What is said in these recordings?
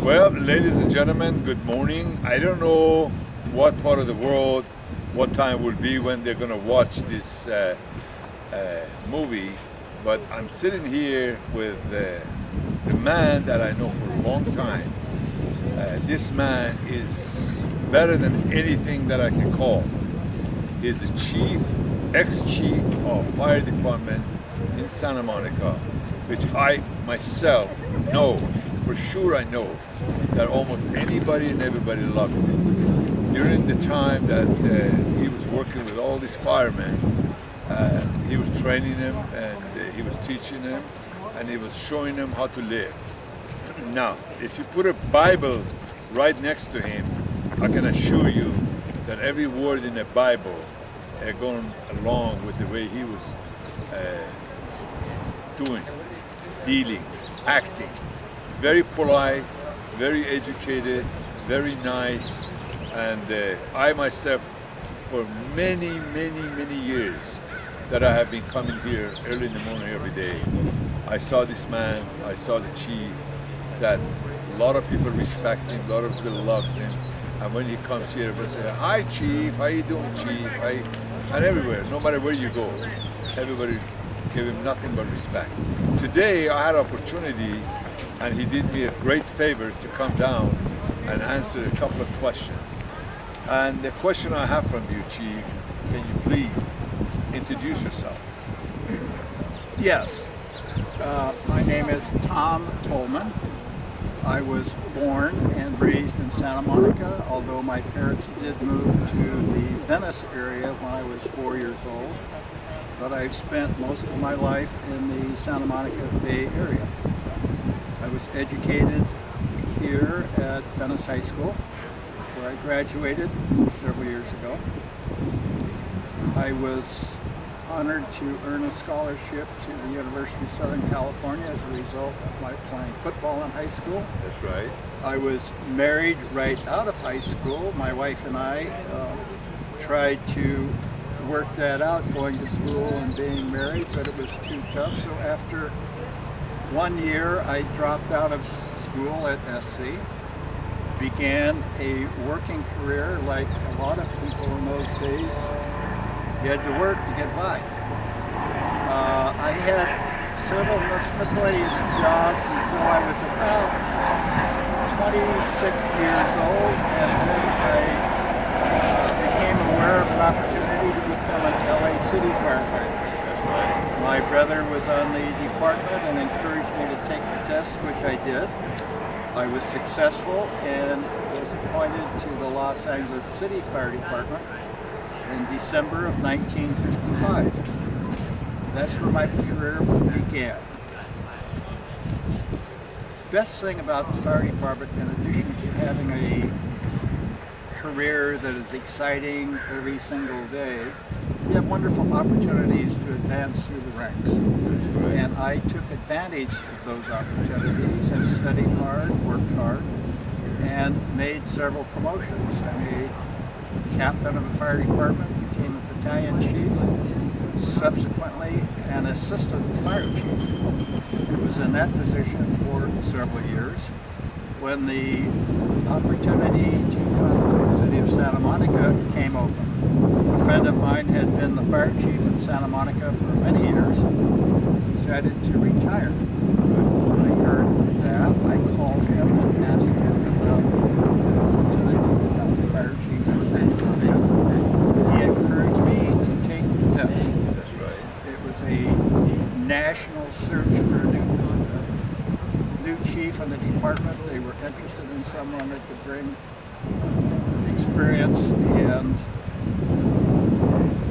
Well, ladies and gentlemen, good morning. I don't know what part of the world, what time will be when they're going to watch this movie, but I'm sitting here with the man that I know for a long time. This man is better than anything that I can call. He's the chief, ex-chief of fire department in Santa Monica, which I myself know, for sure I know, that almost anybody and everybody loves him. During the time that he was working with all these firemen, he was training them and he was teaching them and he was showing them how to live. Now, if you put a Bible right next to him, I can assure you that every word in the Bible going along with the way he was doing, dealing, acting. Very polite, very educated, very nice, and I myself, for many years that I have been coming here early in the morning every day, I saw this man, I saw the chief, that a lot of people respect him, a lot of people loves him, and when he comes here, everybody say, "Hi Chief, how you doing Chief?" And everywhere, no matter where you go, everybody give him nothing but respect. Today I had an opportunity, and he did me a great favor to come down and answer a couple of questions. And the question I have from you, Chief, can you please introduce yourself? Yes. My name is Tom Tolman. I was born and raised in Santa Monica, although my parents did move to the Venice area when I was 4 years old. But I've spent most of my life in the Santa Monica Bay area. I was educated here at Venice High School, where I graduated several years ago. I was honored to earn a scholarship to the University of Southern California as a result of my playing football in high school. That's right. I was married right out of high school. My wife and I tried to work that out, going to school and being married, but it was too tough. So after 1 year, I dropped out of school at SC, began a working career like a lot of people in those days. You had to work to get by. I had several miscellaneous jobs until I was about 26 years old, and then I became aware of an opportunity to become an LA City firefighter. That's right. My brother was on the department and encouraged me to take the test, which I did. I was successful and was appointed to the Los Angeles City Fire Department in December of 1955. That's where my career began. Best thing about the fire department, in addition to having a career that is exciting every single day, you have wonderful opportunities to advance through the ranks. That's correct. And I took advantage of those opportunities and studied hard, worked hard, and made several promotions. I made captain of the fire department, became a battalion chief, subsequently an assistant fire chief. I was in that position for several years. When the opportunity to come to the city of Santa Monica came open, a friend of mine had been the fire chief in Santa Monica for many years, decided to retire. When I heard that, I called him and asked him about the opportunity to become the fire chief in Santa Monica. He encouraged me to take the test. That's right. It was a national search for a new chief in the department. They were interested in someone that could bring experience and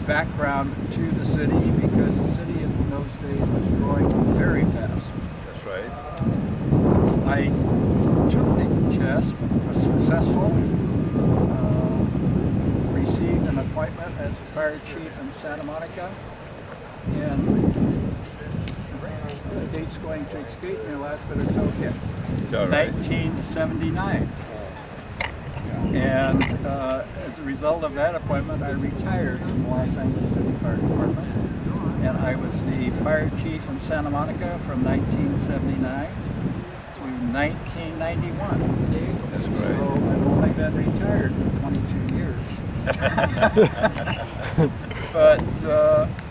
background to the city, because the city in those days was growing very fast. That's right. I took the test, was successful, received an appointment as a fire chief in Santa Monica, and the date's going to escape me a lot, but it's okay. It's all right. 1979. And as a result of that appointment, I retired from the Los Angeles City Fire Department, and I was the fire chief in Santa Monica from 1979 to 1991. That's So correct. I've only been retired for 22 years. But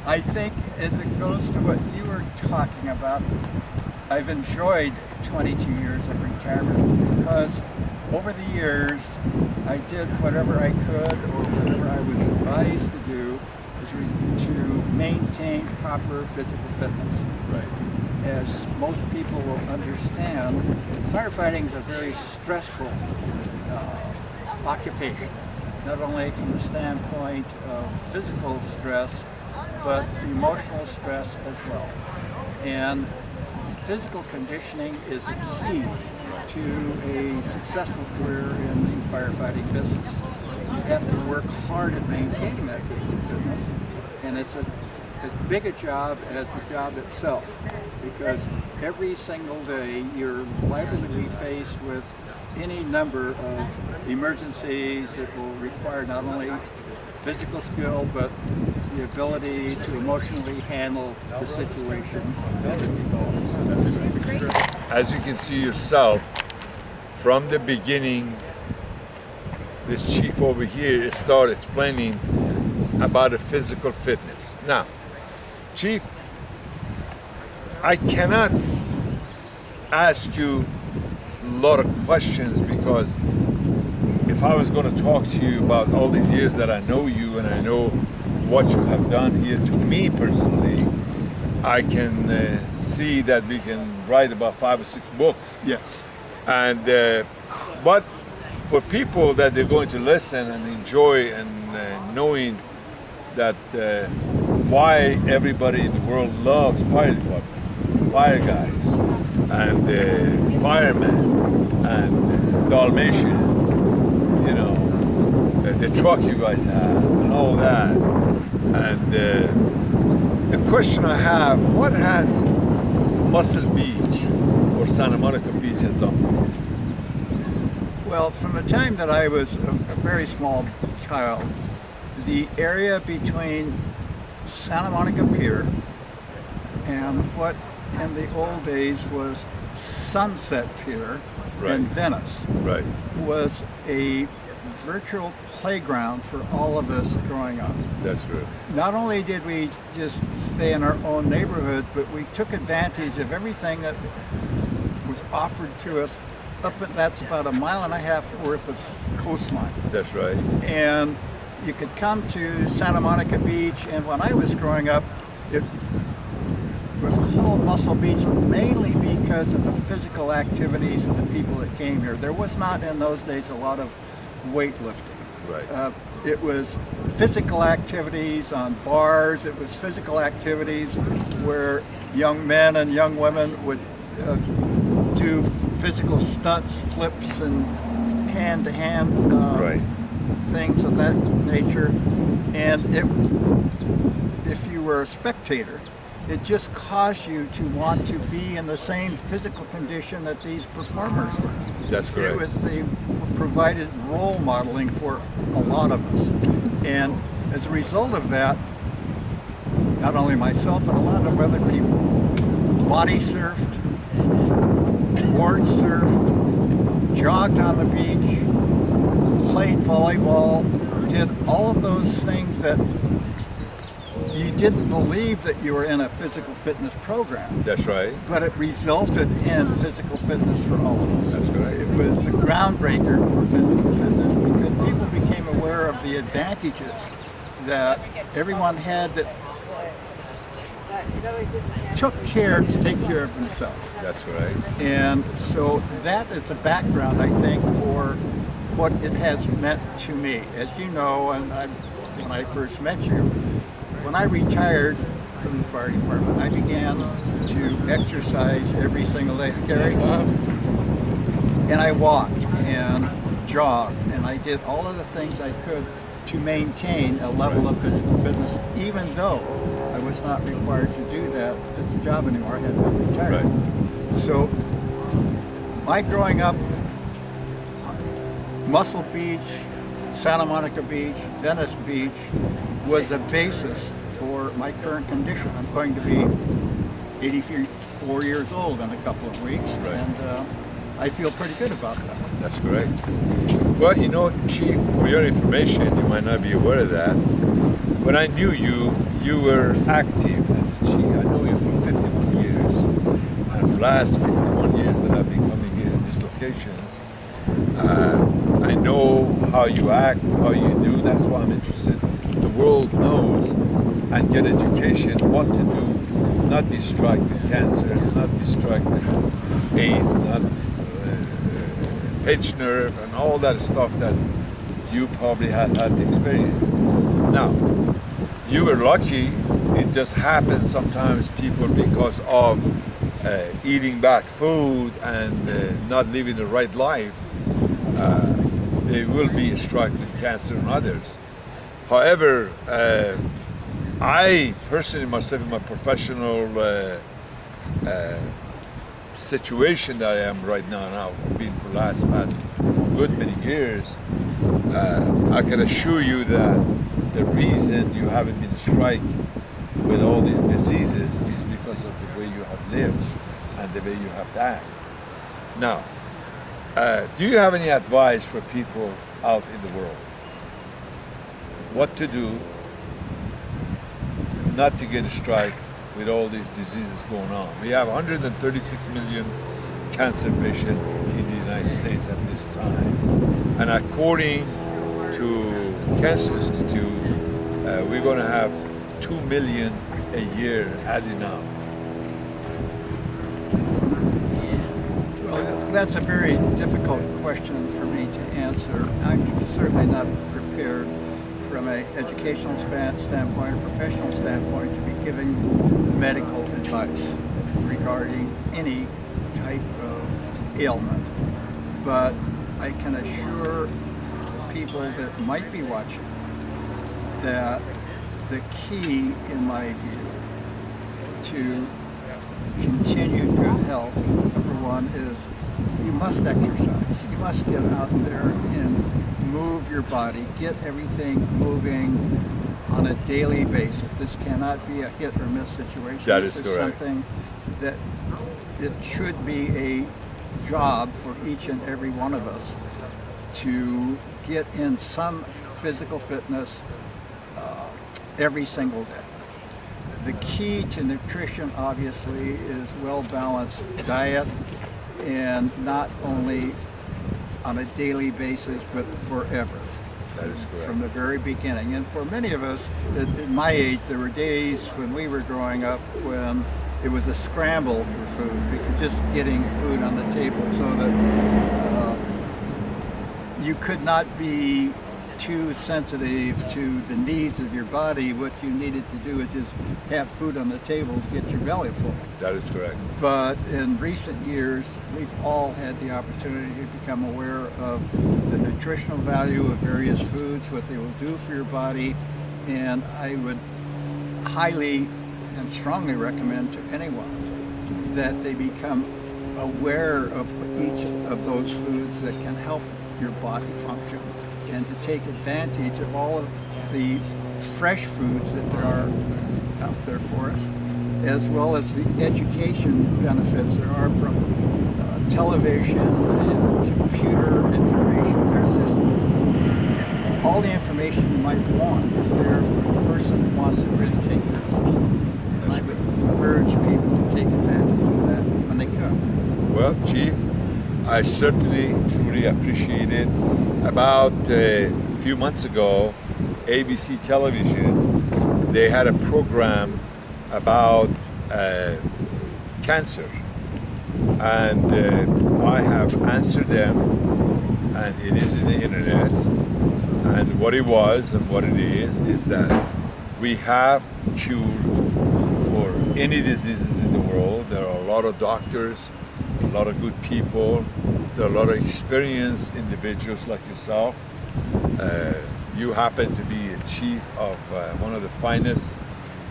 I think as it goes to what you were talking about, I've enjoyed 22 years of retirement because over the years I did whatever I could or whatever I was advised to do to maintain proper physical fitness. Right. As most people will understand, firefighting is a very stressful occupation, not only from the standpoint of physical stress, but emotional stress as well. And physical conditioning is a key to a successful career in the firefighting business. You have to work hard at maintaining that physical fitness, and it's as big a job as the job itself, because every single day you're liable to be faced with any number of emergencies that will require not only physical skill but the ability to emotionally handle the situation as it develops. That's right. As you can see yourself, from the beginning, this chief over here started explaining about the physical fitness. Now, Chief, I cannot ask you a lot of questions because if I was going to talk to you about all these years that I know you and I know what you have done here to me personally, I can see that we can write about 5 or 6 books. Yes. And but for people that they're going to listen and enjoy and knowing that why everybody in the world loves fire department, fire guys, and firemen, and Dalmatians, you know, the truck you guys have, and all that. And the question I have, what has Muscle Beach or Santa Monica Beach has done for you? Well, from the time that I was a very small child, the area between Santa Monica Pier and what in the old days was Sunset Pier Right. in Venice Right. was a virtual playground for all of us growing up. That's good. Not only did we just stay in our own neighborhood, but we took advantage of everything that was offered to us that's about 1.5 miles worth of coastline. That's right. And you could come to Santa Monica Beach, and when I was growing up, it was called Muscle Beach mainly because of the physical activities of the people that came here. There was not in those days a lot of weightlifting. Right. It was physical activities on bars. It was physical activities where young men and young women would do physical stunts, flips, and hand-to-hand Right. things of that nature. And if you were a spectator, it just caused you to want to be in the same physical condition that these performers were. That's correct. They provided role modeling for a lot of us. And as a result of that, not only myself, but a lot of other people body surfed, board surfed, jogged on the beach, played volleyball, did all of those things that you didn't believe that you were in a physical fitness program. That's right. But it resulted in physical fitness for all of us. That's correct. It was a groundbreaker for physical fitness because people became aware of the advantages that everyone had that took care to take care of themselves. That's right. And so that is a background, I think, for what it has meant to me. As you know, and when I first met you, when I retired from the fire department, I began to exercise every single day, Gary. And I walked and jogged, and I did all of the things I could to maintain a level of physical fitness, even though I was not required to do that as a job anymore. I had been retired. Right. So my growing up, Muscle Beach, Santa Monica Beach, Venice Beach was a basis for my current condition. I'm going to be 84 years old in a couple of weeks. Right. And I feel pretty good about that. That's correct. Well, you know, Chief, for your information, you might not be aware of that. When I knew you, you were active as a chief. I know you for 51 years. And for the last 51 years that I've been coming here in these locations, I know how you act, how you do. That's why I'm interested. The world knows and get education what to do. Not be struck with cancer, not be struck with AIDS, not pinched nerve, and all that stuff that you probably had the experience. Now, you were lucky. It just happens sometimes people, because of eating bad food and not living the right life, they will be struck with cancer and others. However, I personally myself in my professional situation that I am right now, been for the past good many years, I can assure you that the reason you haven't been struck with all these diseases is because of the way you have lived and the way you have to act. Now, do you have any advice for people out in the world? What to do not to get a strike with all these diseases going on? We have 136 million cancer patients in the United States at this time. And according to Cancer Institute, we're going to have 2 million a year adding up. Well, that's a very difficult question for me to answer. I'm certainly not prepared from an educational standpoint, a professional standpoint, to be giving medical advice regarding any type of ailment. But I can assure people that might be watching that the key, in my view, to continued good health, number one, is you must exercise. You must get out there and move your body, get everything moving on a daily basis. This cannot be a hit or miss situation. That is this correct. Something that it should be a job for each and every one of us to get in some physical fitness every single day. The key to nutrition, obviously, is well-balanced diet, and not only on a daily basis, but forever. That is correct. From the very beginning. And for many of us, at my age, there were days when we were growing up when it was a scramble for food, because just getting food on the table, so that you could not be too sensitive to the needs of your body. What you needed to do is just have food on the table to get your belly full. That is correct. But in recent years, we've all had the opportunity to become aware of the nutritional value of various foods, what they will do for your body, and I would highly and strongly recommend to anyone that they become aware of each of those foods that can help your body function, and to take advantage of all of the fresh foods that there are out there for us, as well as the education benefits there are from television and computer information. There's just all the information you might want is there for the person who wants to really take care of themselves. And I would urge people to take advantage of that when they come. Well, Chief, I certainly, truly appreciate it. About a few months ago, ABC Television, they had a program about cancer. And I have answered them, and it is in the internet. And what it was and what it is that we have cure for any diseases in the world. There are a lot of doctors, a lot of good people, there are a lot of experienced individuals like yourself. You happen to be a chief of one of the finest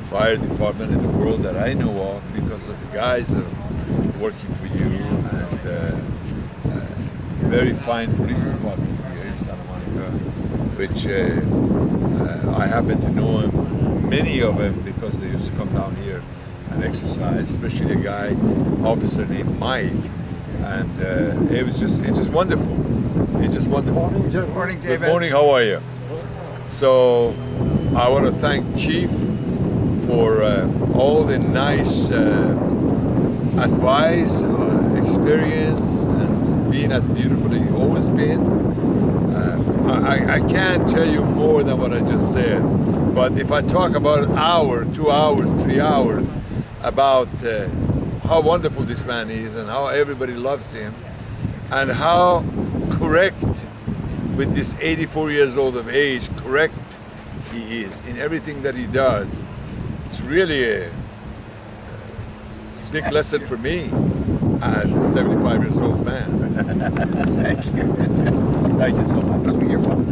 fire department in the world that I know of, because of the guys that are working for you, and very fine police department here in Santa Monica, which I happen to know many of them because they used to come down here and exercise, especially a guy, officer named Mike. and it's just wonderful. It's just wonderful. Morning, gentlemen. Morning, Good David. morning. How are you? So I want to thank Chief for all the nice advice, experience, and being as beautiful as you've always been. I can't tell you more than what I just said, but if I talk about an hour, 2 hours, 3 hours about how wonderful this man is and how everybody loves him and how correct with this 84 years old of age, correct he is in everything that he does. It's really a big lesson for me as a 75 years old man. Thank you. Thank you so much. You're welcome.